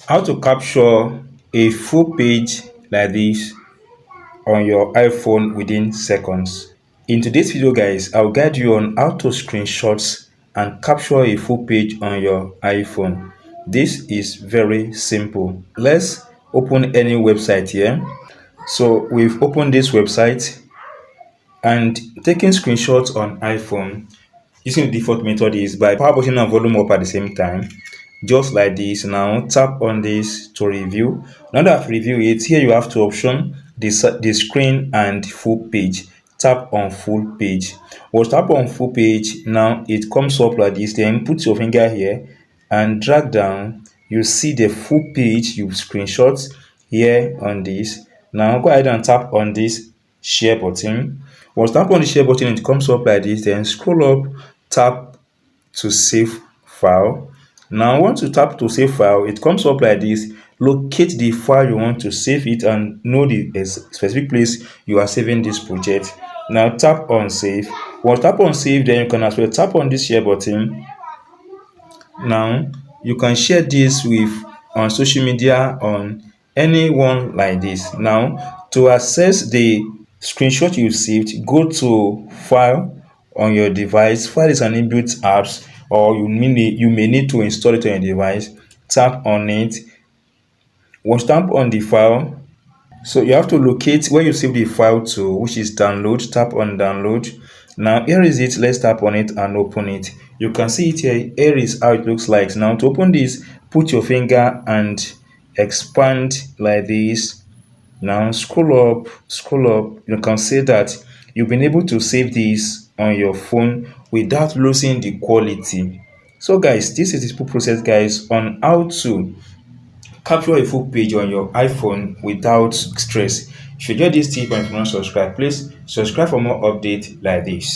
How to capture a full page like this on your iPhone within seconds. In today's video guys, I'll guide you on how to screenshot and capture a full page on your iPhone. This is very simple. Let's open any website here. So we've opened this website, and taking screenshots on iPhone using the default method is by power button and volume up at the same time, just like this. Now tap on this to review. Now that I've reviewed it, here you have two options: the screen and full page. Tap on full page. Once tap on full page, now it comes up like this. Then put your finger here and drag down. You see the full page you screenshot here on this. Now go ahead and tap on this share button. Once tap on the share button, it comes up like this. Then scroll up, tap to save file. Now once you tap to save file, it comes up like this. Locate the file you want to save it and know the specific place you are saving this project. Now tap on save. Once tap on save, then you can as well tap on this share button. Now you can share this with on social media, on anyone like this. Now to access the screenshot you saved, go to file on your device. File is an inbuilt apps, or you may need to install it on your device. Tap on it. Once tap on the file, so you have to locate where you save the file to, which is download. Tap on download. Now here is it. Let's tap on it and open it. You can see it here. Here is how it looks like. Now to open this, put your finger and expand like this. Now scroll up, scroll up. You can see that you've been able to save this on your phone without losing the quality. So guys, this is the simple process guys on how to capture a full page on your iPhone without stress. If you enjoyed this tip and if you want to subscribe, please subscribe for more updates like this.